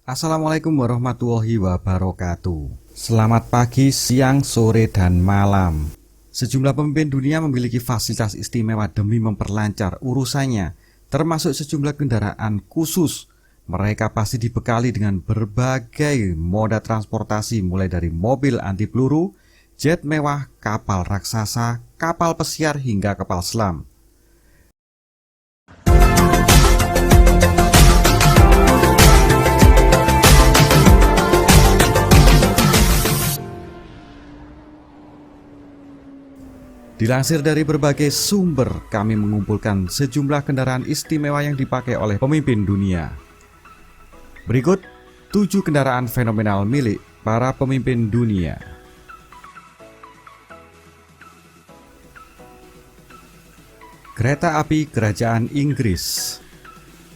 Assalamualaikum warahmatullahi wabarakatuh. Selamat pagi, siang, sore, dan malam. Sejumlah pemimpin dunia memiliki fasilitas istimewa demi memperlancar urusannya, termasuk sejumlah kendaraan khusus. Mereka pasti dibekali dengan berbagai moda transportasi mulai dari mobil anti peluru, jet mewah, kapal raksasa, kapal pesiar hingga kapal selam. Dilansir dari berbagai sumber, kami mengumpulkan sejumlah kendaraan istimewa yang dipakai oleh pemimpin dunia. Berikut 7 kendaraan fenomenal milik para pemimpin dunia. Kereta api Kerajaan Inggris.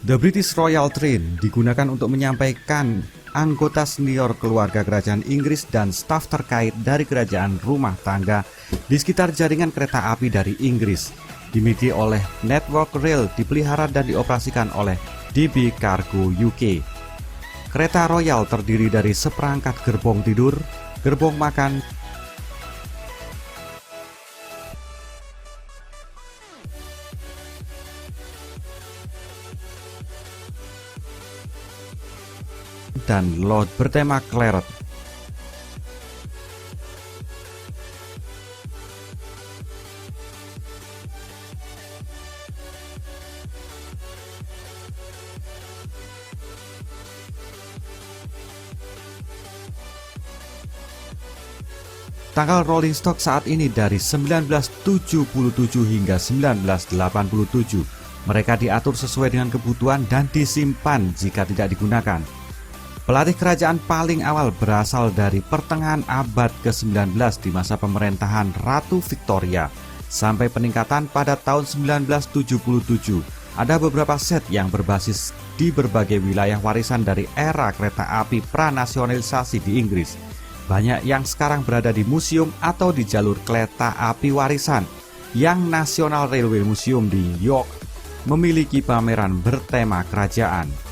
The British Royal Train digunakan untuk menyampaikan anggota senior keluarga kerajaan Inggris dan staf terkait dari kerajaan rumah tangga di sekitar jaringan kereta api dari Inggris. Dimiliki oleh Network Rail, dipelihara dan dioperasikan oleh DB Cargo UK. Kereta Royal terdiri dari seperangkat gerbong tidur, gerbong makan, dan lounge bertema Claret. Tanggal rolling stock saat ini dari 1977 hingga 1987. Mereka diatur sesuai dengan kebutuhan dan disimpan jika tidak digunakan. Pelatih kerajaan paling awal berasal dari pertengahan abad ke-19 di masa pemerintahan Ratu Victoria sampai peningkatan pada tahun 1977. Ada beberapa set yang berbasis di berbagai wilayah warisan dari era kereta api pranasionalisasi di Inggris. Banyak yang sekarang berada di museum atau di jalur kereta api warisan. Yang National Railway Museum di York memiliki pameran bertema kerajaan.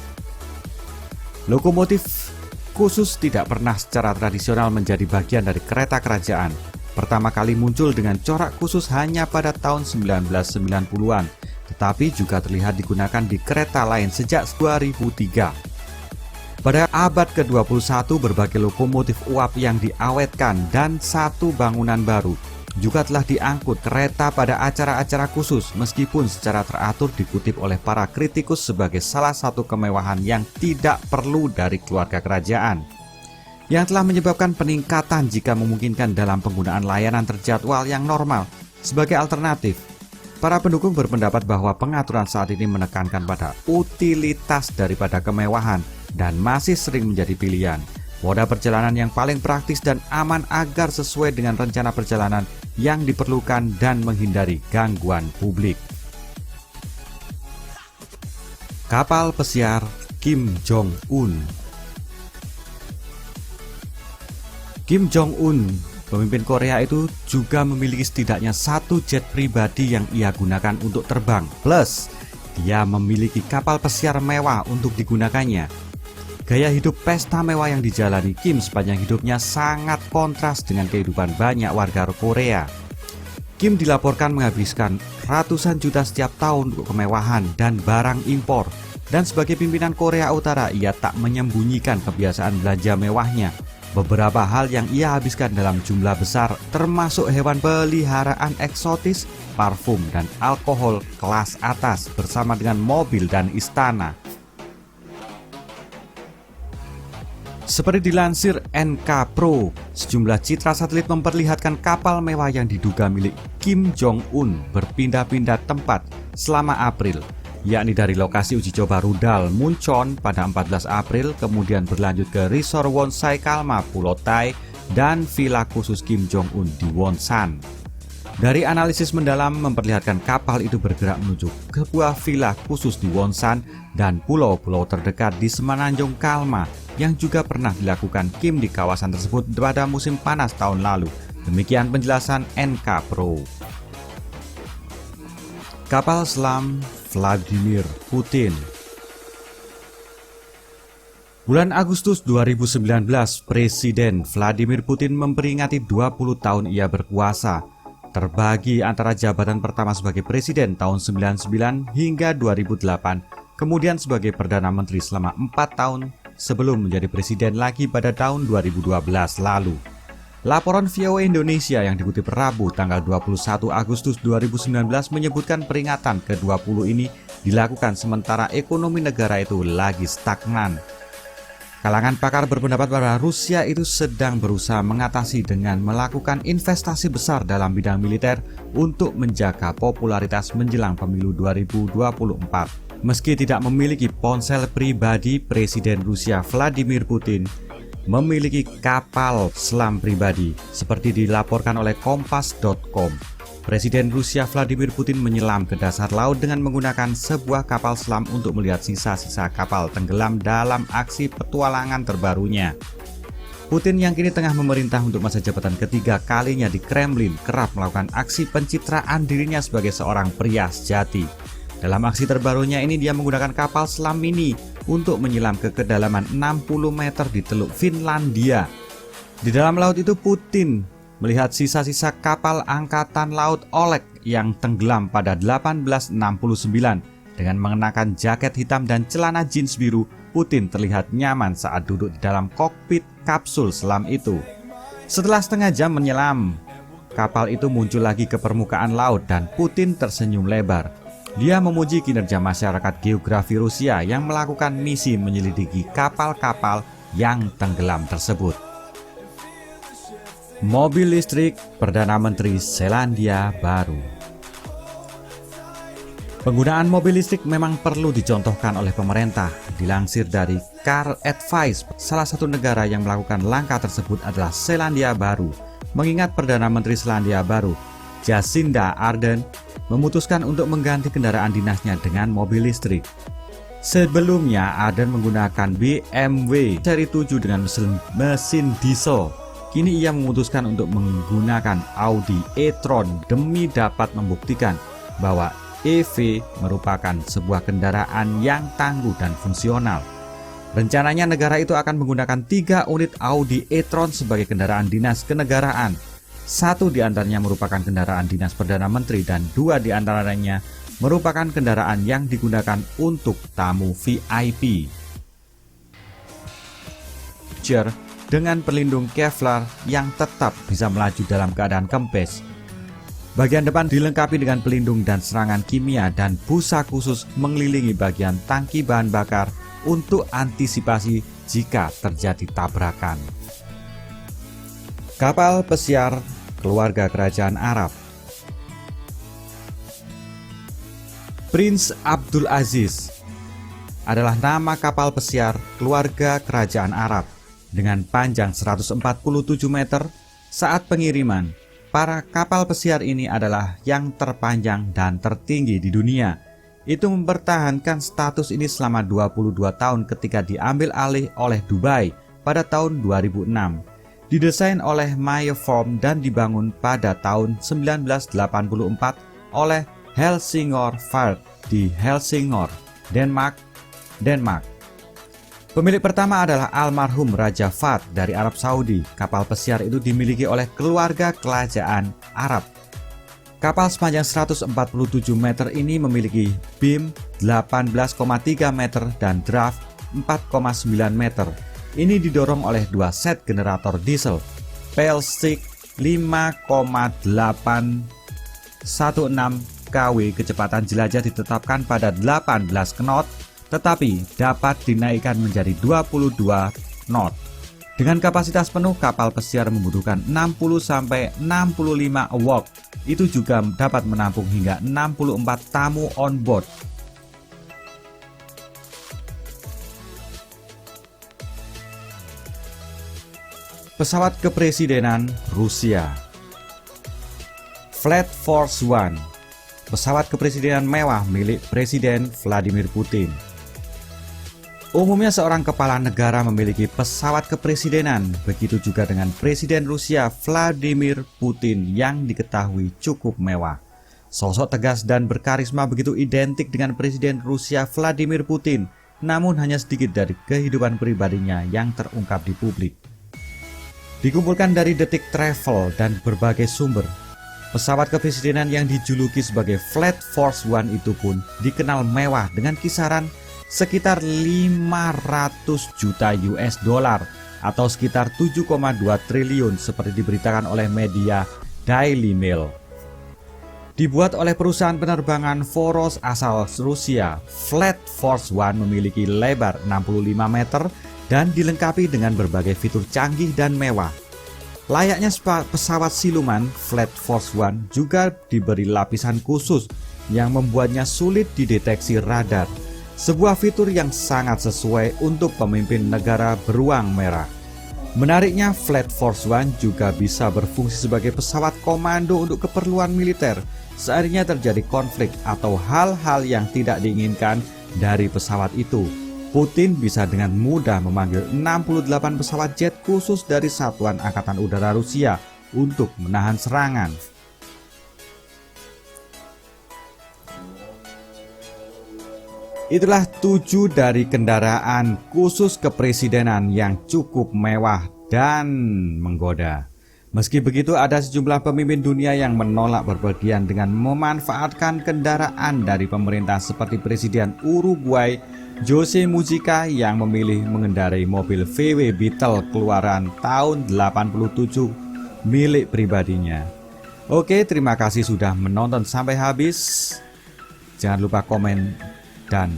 Lokomotif khusus tidak pernah secara tradisional menjadi bagian dari kereta kerajaan. Pertama kali muncul dengan corak khusus hanya pada tahun 1990-an, tetapi juga terlihat digunakan di kereta lain sejak 2003. Pada abad ke-21 berbagai lokomotif uap yang diawetkan dan satu bangunan baru juga telah diangkut kereta pada acara-acara khusus, meskipun secara teratur dikutip oleh para kritikus sebagai salah satu kemewahan yang tidak perlu dari keluarga kerajaan, yang telah menyebabkan peningkatan jika memungkinkan dalam penggunaan layanan terjadwal yang normal. Sebagai alternatif, para pendukung berpendapat bahwa pengaturan saat ini menekankan pada utilitas daripada kemewahan dan masih sering menjadi pilihan. Moda perjalanan yang paling praktis dan aman agar sesuai dengan rencana perjalanan yang diperlukan dan menghindari gangguan publik. Kapal pesiar Kim Jong-un. Kim Jong-un, pemimpin Korea itu juga memiliki setidaknya satu jet pribadi yang ia gunakan untuk terbang. Plus, dia memiliki kapal pesiar mewah untuk digunakannya. Gaya hidup pesta mewah yang dijalani Kim sepanjang hidupnya sangat kontras dengan kehidupan banyak warga Korea. Kim dilaporkan menghabiskan ratusan juta setiap tahun untuk kemewahan dan barang impor. Dan sebagai pimpinan Korea Utara, ia tak menyembunyikan kebiasaan belanja mewahnya. Beberapa hal yang ia habiskan dalam jumlah besar termasuk hewan peliharaan eksotis, parfum, dan alkohol kelas atas bersama dengan mobil dan istana. Seperti dilansir NK Pro, sejumlah citra satelit memperlihatkan kapal mewah yang diduga milik Kim Jong-un berpindah-pindah tempat selama April, yakni dari lokasi uji coba rudal Muncheon pada 14 April, kemudian berlanjut ke Resort Wonsai Kalma, Pulau Tai, dan villa khusus Kim Jong-un di Wonsan. Dari analisis mendalam memperlihatkan kapal itu bergerak menuju ke sebuah villa khusus di Wonsan dan pulau-pulau terdekat di Semenanjung Kalma yang juga pernah dilakukan Kim di kawasan tersebut pada musim panas tahun lalu. Demikian penjelasan NK Pro. Kapal selam Vladimir Putin. Bulan Agustus 2019, Presiden Vladimir Putin memperingati 20 tahun ia berkuasa. Terbagi antara jabatan pertama sebagai presiden tahun 99 hingga 2008, kemudian sebagai Perdana Menteri selama 4 tahun sebelum menjadi presiden lagi pada tahun 2012 lalu. Laporan VOA Indonesia yang dikutip Rabu tanggal 21 Agustus 2019 menyebutkan peringatan ke-20 ini dilakukan sementara ekonomi negara itu lagi stagnan. Kalangan pakar berpendapat bahwa Rusia itu sedang berusaha mengatasi dengan melakukan investasi besar dalam bidang militer untuk menjaga popularitas menjelang pemilu 2024. Meski tidak memiliki ponsel pribadi, Presiden Rusia Vladimir Putin memiliki kapal selam pribadi, seperti dilaporkan oleh Kompas.com. Presiden Rusia Vladimir Putin menyelam ke dasar laut dengan menggunakan sebuah kapal selam untuk melihat sisa-sisa kapal tenggelam dalam aksi petualangan terbarunya. Putin yang kini tengah memerintah untuk masa jabatan ketiga kalinya di Kremlin kerap melakukan aksi pencitraan dirinya sebagai seorang pria sejati. Dalam aksi terbarunya ini dia menggunakan kapal selam mini untuk menyelam ke kedalaman 60 meter di Teluk Finlandia. Di dalam laut itu Putin melihat sisa-sisa kapal Angkatan Laut Oleg yang tenggelam pada 1869. Dengan mengenakan jaket hitam dan celana jeans biru, Putin terlihat nyaman saat duduk di dalam kokpit kapsul selam itu. Setelah setengah jam menyelam, kapal itu muncul lagi ke permukaan laut dan Putin tersenyum lebar. Dia memuji kinerja masyarakat geografi Rusia yang melakukan misi menyelidiki kapal-kapal yang tenggelam tersebut. Mobil listrik Perdana Menteri Selandia Baru. Penggunaan mobil listrik memang perlu dicontohkan oleh pemerintah. Dilansir dari Car Advice, salah satu negara yang melakukan langkah tersebut adalah Selandia Baru. Mengingat Perdana Menteri Selandia Baru, Jacinda Ardern, memutuskan untuk mengganti kendaraan dinasnya dengan mobil listrik. Sebelumnya, Ardern menggunakan BMW seri 7 dengan mesin diesel. Kini ia memutuskan untuk menggunakan Audi e-tron demi dapat membuktikan bahwa EV merupakan sebuah kendaraan yang tangguh dan fungsional. Rencananya negara itu akan menggunakan 3 unit Audi e-tron sebagai kendaraan dinas kenegaraan. 1 di antaranya merupakan kendaraan dinas Perdana Menteri dan 2 di antaranya merupakan kendaraan yang digunakan untuk tamu VIP. Dengan pelindung Kevlar yang tetap bisa melaju dalam keadaan kempes. Bagian depan dilengkapi dengan pelindung dan serangan kimia dan busa khusus mengelilingi bagian tangki bahan bakar untuk antisipasi jika terjadi tabrakan. Kapal pesiar keluarga kerajaan Arab. Prince Abdul Aziz adalah nama kapal pesiar keluarga kerajaan Arab dengan panjang 147 meter. Saat pengiriman, para kapal pesiar ini adalah yang terpanjang dan tertinggi di dunia. Itu mempertahankan status ini selama 22 tahun ketika diambil alih oleh Dubai pada tahun 2006. Didesain oleh Meyer Form dan dibangun pada tahun 1984 oleh Helsingør Fart di Helsingør, Denmark. Pemilik pertama adalah almarhum Raja Fahd dari Arab Saudi. Kapal pesiar itu dimiliki oleh keluarga kerajaan Arab. Kapal sepanjang 147 meter ini memiliki beam 18,3 meter dan draft 4,9 meter. Ini didorong oleh 2 set generator diesel Pelsig 5,816 kW. Kecepatan jelajah ditetapkan pada 18 knot, tetapi dapat dinaikkan menjadi 22 knot. Dengan kapasitas penuh, kapal pesiar membutuhkan 60-65 wok. Itu juga dapat menampung hingga 64 tamu on board. Pesawat kepresidenan Rusia. Flight Force One, pesawat kepresidenan mewah milik Presiden Vladimir Putin. Umumnya seorang kepala negara memiliki pesawat kepresidenan, begitu juga dengan Presiden Rusia Vladimir Putin yang diketahui cukup mewah. Sosok tegas dan berkarisma begitu identik dengan Presiden Rusia Vladimir Putin. namun hanya sedikit dari kehidupan pribadinya yang terungkap di publik. Dikumpulkan dari Detik Travel dan berbagai sumber, pesawat kepresidenan yang dijuluki sebagai Flight Force One itu pun dikenal mewah dengan kisaran sekitar 500 juta US dollar atau sekitar 7,2 triliun seperti diberitakan oleh media Daily Mail. Dibuat oleh perusahaan penerbangan Voros asal Rusia, Flight Force One memiliki lebar 65 meter dan dilengkapi dengan berbagai fitur canggih dan mewah. Layaknya pesawat siluman, Flight Force One juga diberi lapisan khusus yang membuatnya sulit dideteksi radar. Sebuah fitur yang sangat sesuai untuk pemimpin negara beruang merah. Menariknya, Flight Force One juga bisa berfungsi sebagai pesawat komando untuk keperluan militer seandainya terjadi konflik atau hal-hal yang tidak diinginkan dari pesawat itu. Putin bisa dengan mudah memanggil 68 pesawat jet khusus dari Satuan Angkatan Udara Rusia untuk menahan serangan. Itulah 7 dari kendaraan khusus kepresidenan yang cukup mewah dan menggoda. Meski begitu, ada sejumlah pemimpin dunia yang menolak berpergian dengan memanfaatkan kendaraan dari pemerintah seperti Presiden Uruguay Jose Mujica yang memilih mengendarai mobil VW Beetle keluaran tahun 87 milik pribadinya. Oke, terima kasih sudah menonton sampai habis. Jangan lupa komen dan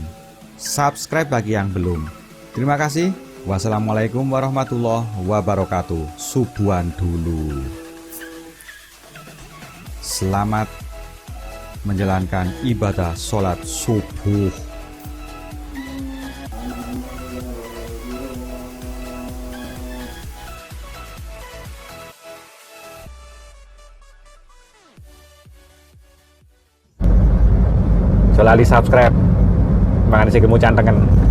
subscribe bagi yang belum. Terima kasih. Wassalamualaikum warahmatullahi wabarakatuh. Subuhan dulu. Selamat menjalankan ibadah sholat subuh. Lali subscribe. Makanya sih kamu cantengan.